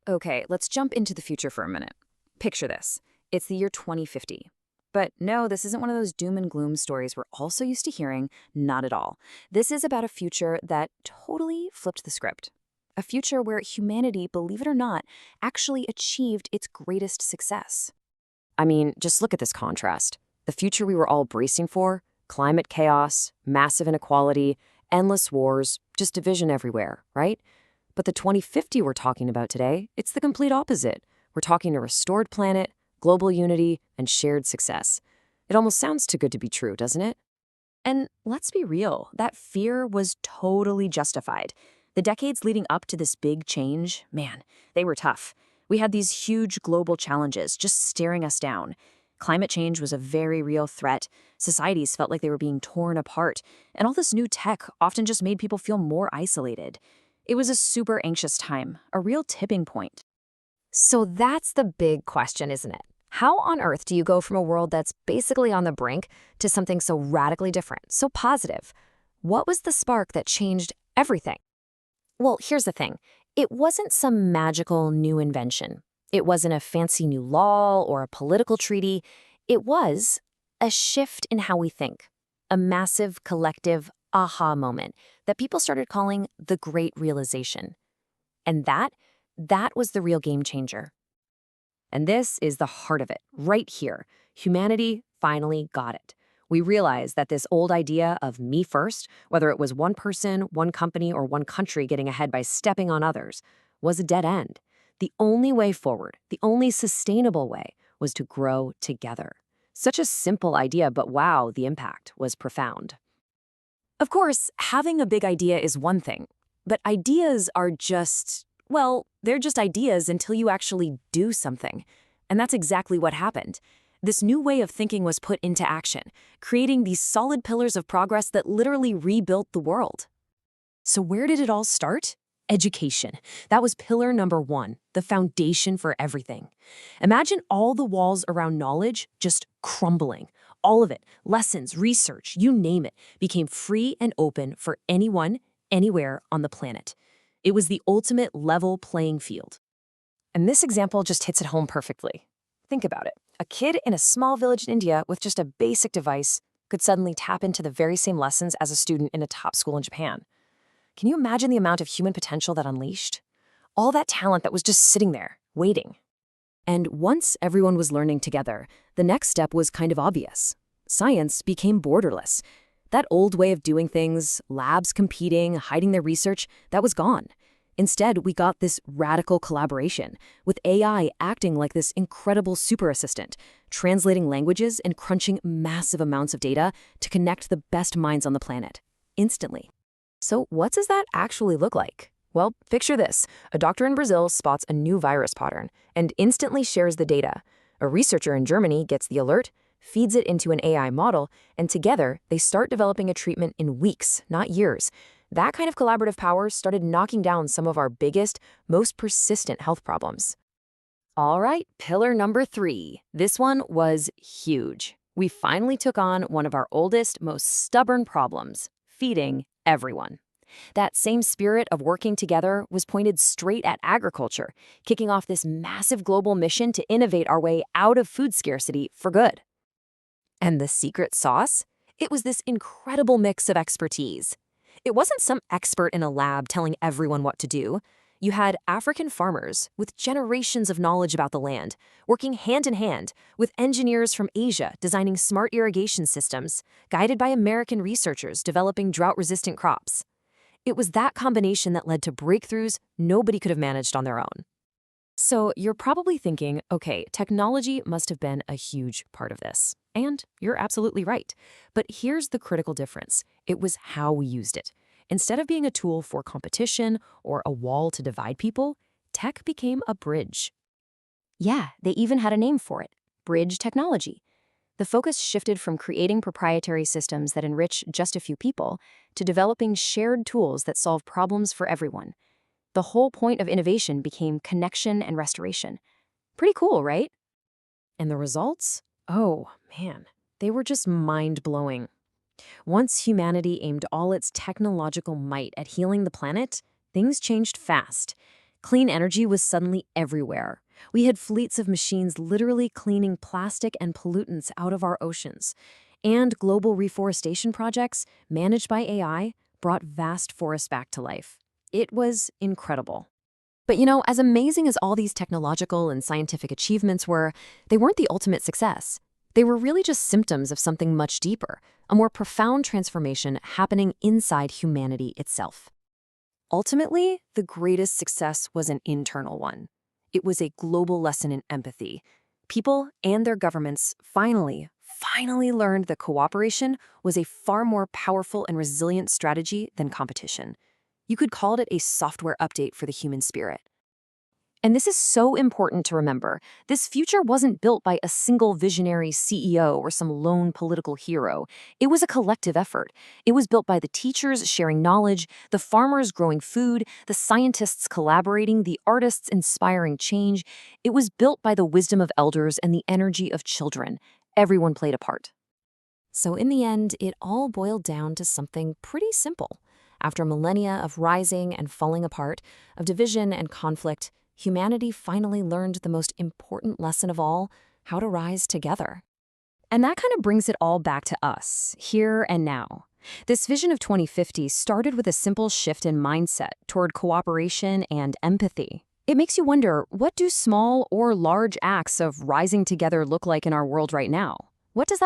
Okay, let's jump into the future for a minute. Picture this. It's the year 2050. But no, this isn't one of those doom and gloom stories we're all so used to hearing. Not at all. This is about a future that totally flipped the script. A future where humanity, believe it or not, actually achieved its greatest success. I mean, just look at this contrast. The future we were all bracing for, climate chaos, massive inequality, endless wars, just division everywhere, right? But the 2050 we're talking about today, it's the complete opposite. We're talking a restored planet, global unity, and shared success. It almost sounds too good to be true, doesn't it? And let's be real, that fear was totally justified. The decades leading up to this big change, man, they were tough. We had these huge global challenges just staring us down. Climate change was a very real threat. Societies felt like they were being torn apart. And all this new tech often just made people feel more isolated. It was a super anxious time, a real tipping point. So that's the big question, isn't it? How on earth do you go from a world that's basically on the brink to something so radically different, so positive? What was the spark that changed everything? Well, here's the thing. It wasn't some magical new invention. It wasn't a fancy new law or a political treaty. It was a shift in how we think, a massive collective aha moment that people started calling the Great Realization. And that was the real game changer. And this is the heart of it, right here. Humanity finally got it. We realized that this old idea of me first, whether it was one person, one company, or one country getting ahead by stepping on others, was a dead end. The only way forward, the only sustainable way, was to grow together. Such a simple idea, but wow, the impact was profound. Of course, having a big idea is one thing, but ideas are just, well, they're just ideas until you actually do something. And that's exactly what happened. This new way of thinking was put into action, creating these solid pillars of progress that literally rebuilt the world. So where did it all start? Education. That was pillar number one, the foundation for everything. Imagine all the walls around knowledge just crumbling. All of it, lessons, research, you name it, became free and open for anyone, anywhere on the planet. It was the ultimate level playing field. And this example just hits it home perfectly. Think about it. A kid in a small village in India with just a basic device could suddenly tap into the very same lessons as a student in a top school in Japan. Can you imagine the amount of human potential that unleashed? All that talent that was just sitting there, waiting. And once everyone was learning together, the next step was kind of obvious. Science became borderless. That old way of doing things, labs competing, hiding their research, that was gone. Instead, we got this radical collaboration, with AI acting like this incredible super assistant, translating languages and crunching massive amounts of data to connect the best minds on the planet, instantly. So what does that actually look like? Well, picture this. A doctor in Brazil spots a new virus pattern and instantly shares the data. A researcher in Germany gets the alert, feeds it into an AI model, and together they start developing a treatment in weeks, not years. That kind of collaborative power started knocking down some of our biggest, most persistent health problems. All right, pillar number 3. This one was huge. We finally took on one of our oldest, most stubborn problems, feeding everyone. That same spirit of working together was pointed straight at agriculture, kicking off this massive global mission to innovate our way out of food scarcity for good. And the secret sauce? It was this incredible mix of expertise. It wasn't some expert in a lab telling everyone what to do. You had African farmers with generations of knowledge about the land, working hand in hand with engineers from Asia designing smart irrigation systems, guided by American researchers developing drought-resistant crops. It was that combination that led to breakthroughs nobody could have managed on their own. So you're probably thinking, okay, technology must have been a huge part of this. And you're absolutely right. But here's the critical difference. It was how we used it. Instead of being a tool for competition or a wall to divide people, tech became a bridge. Yeah, they even had a name for it, bridge technology. The focus shifted from creating proprietary systems that enrich just a few people to developing shared tools that solve problems for everyone. The whole point of innovation became connection and restoration. Pretty cool, right? And the results? Oh, man, they were just mind-blowing. Once humanity aimed all its technological might at healing the planet, things changed fast. Clean energy was suddenly everywhere. We had fleets of machines literally cleaning plastic and pollutants out of our oceans. And global reforestation projects, managed by AI, brought vast forests back to life. It was incredible. But as amazing as all these technological and scientific achievements were, they weren't the ultimate success. They were really just symptoms of something much deeper, a more profound transformation happening inside humanity itself. Ultimately, the greatest success was an internal one. It was a global lesson in empathy. People and their governments finally learned that cooperation was a far more powerful and resilient strategy than competition. You could call it a software update for the human spirit. And this is so important to remember. This future wasn't built by a single visionary CEO or some lone political hero. It was a collective effort. It was built by the teachers sharing knowledge, the farmers growing food, the scientists collaborating, the artists inspiring change. It was built by the wisdom of elders and the energy of children. Everyone played a part. So in the end, it all boiled down to something pretty simple. After millennia of rising and falling apart, of division and conflict, humanity finally learned the most important lesson of all, how to rise together. And that kind of brings it all back to us, here and now. This vision of 2050 started with a simple shift in mindset toward cooperation and empathy. It makes you wonder, what do small or large acts of rising together look like in our world right now? What does that